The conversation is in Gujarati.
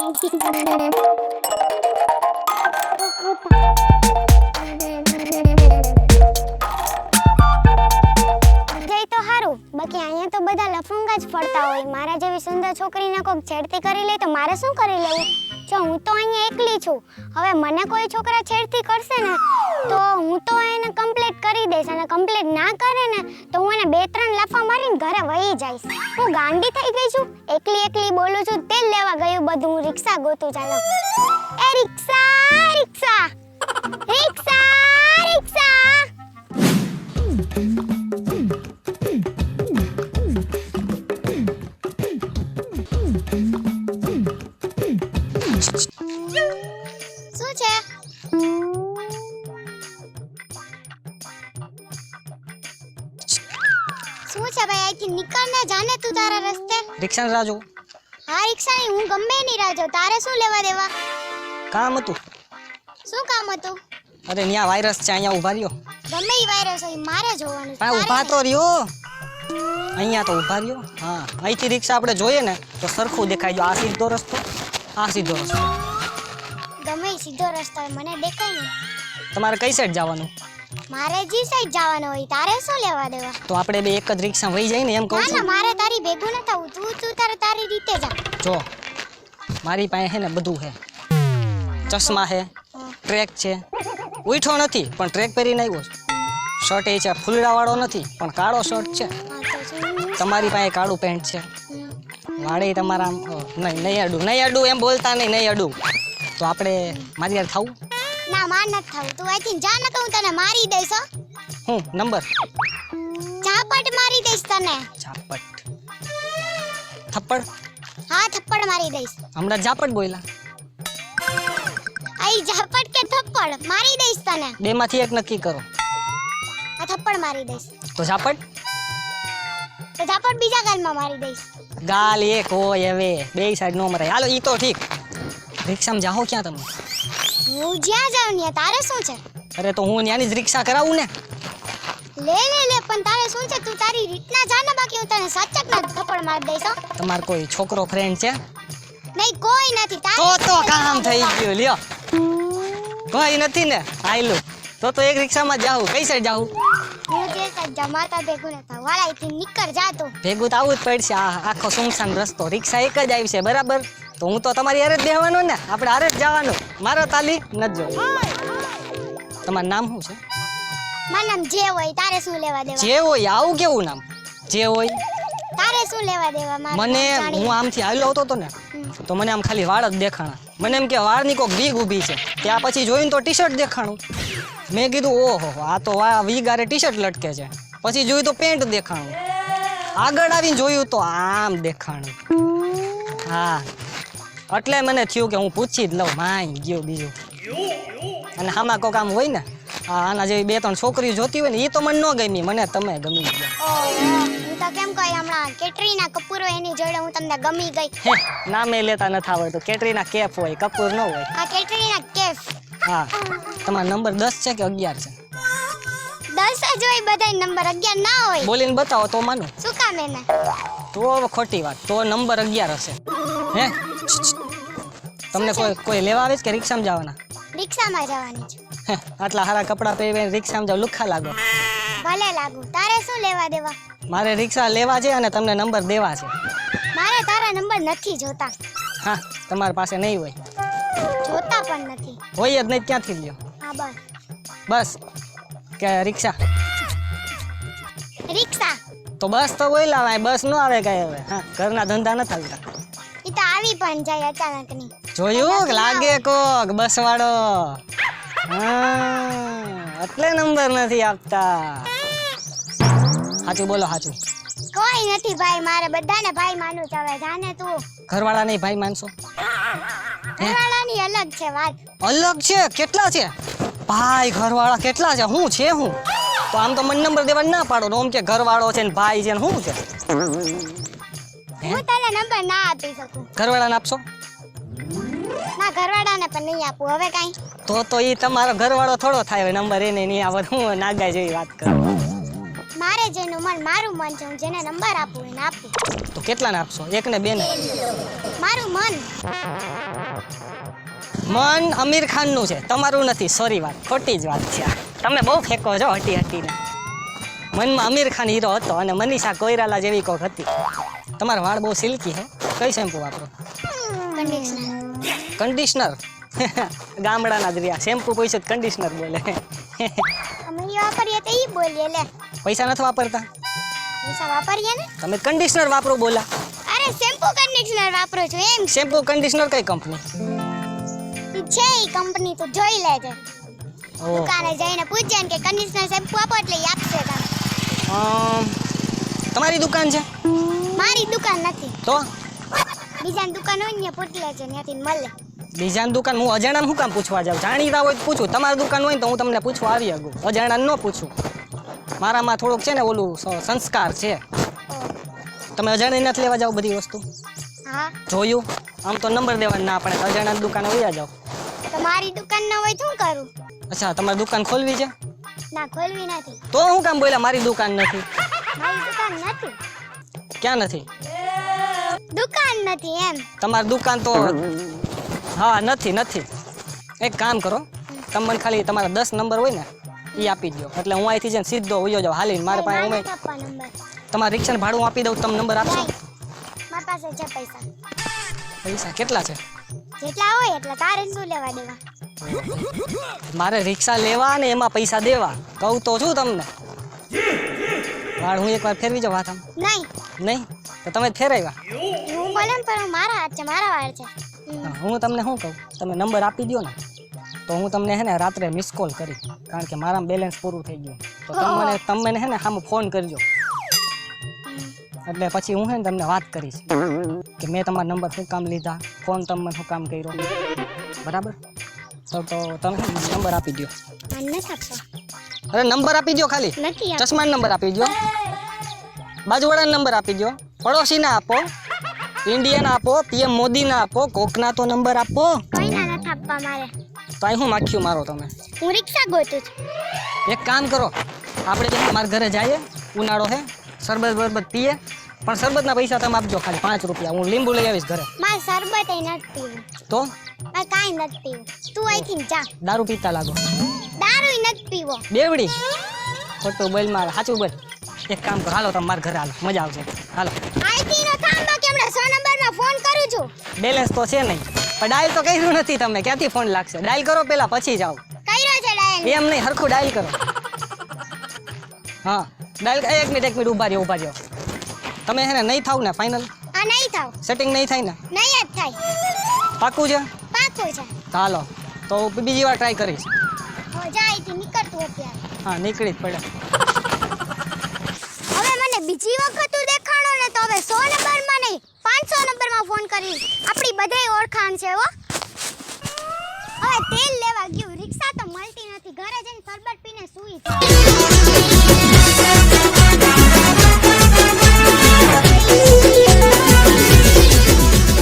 તો હારું, બાકી અહીંયા તો બધા લફંગા જ ફરતા હોય. મારા જેવી સુંદર છોકરીને કોક છેડતી કરી લે તો મારે શું કરી લેવું? જો હું તો અહીંયા એકલી છું. હવે મને કોઈ છોકરા છેડતી કરશે ને તો હું તો એને કમ્પ્લીટ કરી દઈશ, અને કમ્પ્લીટ ના કરે ને તો હું એને 2-3 લાફા મારીને ઘરે વહી જઈશ. હું ગાંડી થઈ ગઈ છું, એકલી બોલું છું. તેલ લેવા ગયું બધું, હું રિક્ષા ગોતું. ચાલો એ રિક્ષા રિક્ષા રિક્ષા રિક્ષા. શું છે? શું છે ભાઈ? અહીંથી નીકળ ને, જાને તું તારા રસ્તે. રિક્ષાની રાહ જોઉં. હા, રિક્ષાની હું ગમે ની રાહ જોઉં. તારે શું લેવા દેવા? કામ હતું. શું કામ હતું? અરે ન્યા વાયરસ છે, અહીંયા ઊભા રહ્યો. ગમે ઈ વાયરસ હોય મારે જોવાનું છે. પણ ઊભા તો રહ્યો. અહીંયા તો ઊભા રહ્યો. હા, અહીંથી રિક્ષા આપણે જોઈએ ને તો સરખું દેખાય. જો આ સીધો રસ્તો, આ સીધો રસ્તો. ગમે ઈ સીધો રસ્તો હોય મને દેખાય ને. તમારે કઈ સાઈડ જવાનું? મારે જી સાઈડ જવાનું હોય. તારે શું લેવા દેવા? તો આપણે બે એક જ રિક્ષા વહી જાય ને, એમ કહું ના છું. ના, મારે તારી ભેગું ન થવું. તું તારી રીતે જા. જો મારી પાસે હે ને બધું હે. ચશ્મા હે, ટ્રેક છે. ઉઠો નથી પણ ટ્રેક પહેરીને આવ્યો છું. શર્ટ એ છે, ફૂલડા વાળો નથી પણ કાળો શર્ટ છે. હા, તો શું? તમારી પાસે કાળું પેન્ટ છે. વાળે તમારા નહીં અડું એમ બોલતા નહીં અડું. તો આપણે મારી યાર ખાવું? ના, માર નથી થવું. તું અહીંથી જા, ને તો હું તને મારી દઈશ. હો, હું નંબર ઝાપટ મારી દઈશ તને. ઝાપટ થપ્પડ? હા, થપ્પડ મારી દઈશ. હમણાં ઝાપટ બોલ્યા. આઈ ઝાપટ કે થપ્પડ મારી દઈશ તને. બેમાંથી એક નક્કી કરો. આ થપ્પડ મારી દઈશ. તો ઝાપટ? તો ઝાપટ બીજા ગાલમાં મારી દઈશ. ગાલ એક હોય હવે, બે સાઈડ નો મરાય. હાલો ઈ તો ઠીક. રિક્ષામાં જાઓ ક્યાં તમે? હું જ્યાં જાઉં ત્યાં તારે શું છે? અરે તો હું ત્યાંની જ રિક્ષા કરાવું ને. લે પણ તારે શું છે? તું તારી રીતના જા ને, બાકી હું તને સચકના થપ્પડ મારી દઈશ. હો. તમાર કોઈ છોકરો ફ્રેન્ડ છે? નહીં, કોઈ નથી. તો કામ થઈ ગયું. લ્યો, કોઈ નથી ને? આયલું તો એક રિક્ષામાં જાઉં. કઈ સાઈડ જાઉં? હું જે સાઈડ જમાતા ભેગું ન થાવ. વાળાથી નીકળ જા તું. ભેગું તો આવું જ પડશે. આ આખો સુમસાન રસ્તો, રિક્ષા એક જ આવી છે બરાબર. તો હું તો તમારી હારે જ બેહવાનો ને, આપણે હારે જ જવાનું. મારો તાલી નથી જોઈ. તમારું નામ શું છે? મારું નામ જે હોય. તારે શું લેવા દેવા? જે હોય. આવું કેવું નામ? જે હોય. તારે શું લેવા દેવા? મને હું આમથી હાલ્યો આવતો હતો ને તો મને આમ ખાલી વાળ જ દેખાણા. મને એમ કે વાળની કોક વીગ ઊભી છે. ત્યાં પછી જોઈને તો ટી શર્ટ દેખાણું. મેં કીધું ઓહો, આ તો વીગ આરે ટી શર્ટ લટકે છે. પછી જોયું તો પેન્ટ દેખાણું. આગળ આવીને જોયું તો આમ દેખાણું. હા, એટલે મને થયું કે હું પૂછી જ લઉં. માય ગયો બીજું. અને આમાં કોક આમ હોય ને, આના જેવી 2-3 છોકરીઓ જોતી હોય ને, એ તો મને ન ગમી. મને તમે ગમી ગયા. હું તો કેમ કહી, હમણાં કેટરીના કપૂર હોય એની જોડે હું તમને ગમી ગઈ. નામે લેતા નથી આવડતું. કેટરીના કેફ હોય, કપૂર ન હોય. આ કેટરીના કેફ. હા, તમારો નંબર 10 છે કે 11 છે? 10 જ હોય બધાય. નંબર 11 ના હોય. બોલીને બતાવો તો માનું. શું કામ એને? તો હવે ખોટી વાત. તો નંબર 11 હશે. હે, તમને કોઈ લેવા આવે છે કે રિક્ષામાં જવાના? રિક્ષામાં જવાની છે. આટલા સારા કપડાં પહેરીને રિક્ષામાં જાવ, લુખ્ખા લાગો. ભલે લાગુ. તારે શું લેવા દેવા? મારે રિક્ષા લેવા છે અને તમને નંબર દેવા છે. મારે તારા નંબર નથી જોતા. હા, તમારી પાસે નહીં હોય. જોતા પણ નથી. હોય જ નહીં, ક્યાંથી લ્યો? હા, બસ. બસ કે રિક્ષા? રિક્ષા તો બસ તો બોલ આવે. બસ ન આવે કઈ હવે. હા, ઘરના ધંધા નથી આવતા. ઈ તો આવી પણ જાય અચાનક ની. જોયું લાગે કોક બસ વાળો. એટલે નંબર નથી આપતા. સાચું બોલો, સાચું. કોઈ નથી ભાઈ. મારે બધાને ભાઈ માનું છે. હવે જાને તું. ઘરવાળા નહીં ભાઈ માનશો? ઘરવાળાની અલગ છે વાત. અલગ છે? કેટલા છે ભાઈ? ઘરવાળા કેટલા છે? હું છે હું? તો આમ તો મને નંબર દેવા ના પાડો. આમ કે ઘરવાળો છે ને ભાઈ છે ને શું છે? હું તને નંબર ના આપી શકું. ઘરવાળાને આપશો? ના, ઘરવાળાને પણ નહીં આપું. હવે કાઈ તો ઈ તમારો ઘરવાળો થોડો થાય. નંબર એને નહીં આવે. હું નાગાઈ જેવી વાત કરું. મારે જેનું મન મારું મન છે, હું જેને નંબર આપું એને આપું. તો કેટલાને આપશો? એક ને બે ને? મારું મન. મન આમિર ખાન નું છે, તમારું નથી. સોરી, વાત ખોટી જ વાત છે આ. તમે બહુ ફેંકો છો હટી હટીને. મનમાં આમિર ખાન હીરો હતો અને મનીષા કોઈરાલા જેવી કોક હતી. તમારા વાળ બહુ સિલ્કી છે. કઈ શેમ્પુ વાપરો? કન્ડિશનર. કન્ડિશનર? ગામડાના જ રહ્યા. શેમ્પુ પૂછ્યું તો કન્ડિશનર બોલે. અમે ઈ વાપરીએ તો ઈ બોલીએ લે. પૈસા નથી વાપરતા? પૈસા વાપરીએ ને. તમે કન્ડિશનર વાપરો બોલા. અરે શેમ્પુ કન્ડિશનર વાપરું છું એમ. શેમ્પુ કન્ડિશનર કઈ કંપની? ઈ છે ઈ કંપની તો જોઈ લેજે. ઓહ. દુકાને જઈને પૂછજે ને કે કન્ડિશનર શેમ્પુ આપો એટલે ઈ આપશે તને. તમારી દુકાન છે? મારી દુકાન નથી. તો બીજાની દુકાન હોય ને પૂછ લેજે ત્યાંથી મળે. બીજાની દુકાન હું અજાણાને શું કામ પૂછવા જાઉં? જાણીતા હોય તો પૂછું. તમારી દુકાન હોય ને તો હું તમને પૂછવા આવી શકું. અજાણાને ન પૂછું. મારામાં થોડુંક છે ને ઓલું સંસ્કાર છે. તમે અજાણી નથી લેવા જાઓ બધી વસ્તુ? હા. જોયું? આમ તો નંબર દેવા ના પડે. અજાણાની દુકાને વયા જાઓ. તો મારી દુકાન ન હોય તો શું કરું? અચ્છા, તમારી દુકાન ખોલવી છે? ના, ખોલવી નથી. તો હું કામ બોલ્યા મારી દુકાન નથી? મારી દુકાન નથી. ક્યાં નથી? દુકાન નથી એમ. તમારી દુકાન તો હા નથી. એક કામ કરો, તમે મને ખાલી તમારા 10 નંબર હોય ને એ આપી દો. એટલે હું અહીંથી જઈને સીધો ઉયો જાઉં હાલીને. મારે પાસે મારે ઉમે નથી આપવા નંબર. તમારા રિક્ષાનું ભાડું આપી દઉં. તમે નંબર આપશો? નહીં. મારી પાસે છે પૈસા. પૈસા કેટલા છે? જેટલા હોય એટલા. તારે શું લેવા દેવા? મારે રિક્ષા લેવા ને એમાં પૈસા દેવા. કહું તો છું તમને. વાળ હું એકવાર ફેરવી જાઉં હાથ આમ? નહીં. તો તમે જ ફેરવ્યા? હું બોલે ને પણ મારા હાથ છે, મારા વાળ છે. હા, હું તમને શું કહું, તમે નંબર આપી દો ને તો હું તમને હે ને રાત્રે મિસ કોલ કરી. કારણ કે મારામાં બેલેન્સ પૂરું થઈ ગયું. તો તમે હે ને સામે ફોન કરજો. એટલે પછી હું હે ને તમને વાત કરીશ કે મેં તમારા નંબર શું કામ લીધા, ફોન તમે શું કામ કર્યો. બરાબર? તો તમે નંબર આપી દો. મને નથી આપવા. અરે નંબર આપી દો ખાલી. નથી આપવા. ચશ્માનો નંબર આપી દો. બાજુવાળાનો નંબર આપી દો. પડોશીના આપો. ઇન્ડિયાના આપો. પીએમ મોદીના આપો. કોકના તો નંબર આપો. કોઈના નથી આપવા મારે. તો અહીં હું માખ્યું મારો તમે? હું રિક્ષા ગોતું છું. એક કામ કરો, આપણે બે મારા ઘરે જઈએ. ઉનાળો છે, શરબત બરબત પીએ. પણ શરબતના પૈસા તમે આપજો ખાલી 5 રૂપિયા. હું લીંબુ લઈ આવીશ ઘરે. મારે શરબત નથી પીવું. તો મારે કાંઈ નથી પીવું. તું અહીંથી જા. દારૂ પીતા લાગો. દારૂ નથી પીવો. બેવડી ખોટું બોલ મારે. સાચું બોલ. એક કામ કરો, હાલો તમે મારા ઘરે હાલો. મજા આવશે. હાલો. અહીંથી નો થાંભો કે હમણાં 100 નંબરમાં ફોન કરું છું. બેલેન્સ તો છે નહીં. પણ ડાયલ તો કર્યું નથી તમે. ક્યાંથી ફોન લાગશે? ડાયલ કરો પહેલા, પછી જાઓ. કર્યો છે ડાયલ. એમ નહીં, હરખું ડાયલ કરો. હા, ડાયલ. એક મિનિટ ઊભા રહ્યો. તમે હે ને નહીં થાવ ને ફાઇનલ? આ નહીં થાવ. સેટિંગ નહીં થાય ને? નહીં જ થાય. પાકું છે? પાકું છે. હાલો તો બીજી વાર ટ્રાય કરીશ. હો જા અહીંથી નીકળતું અત્યારે. હા, નીકળી જ પડે. હવે મને બીજી વખત તું દેખાણો ને તો હવે 100 નંબરમાં નહીં 500 નંબરમાં ફોન કરીશ. આપણી બધાય ઓળખાણ છે હો. હવે તેલ લેવા ગયું. રિક્ષા તો મળતી નથી. ઘરે જઈને શરબત પીને સૂઈ જાઉં.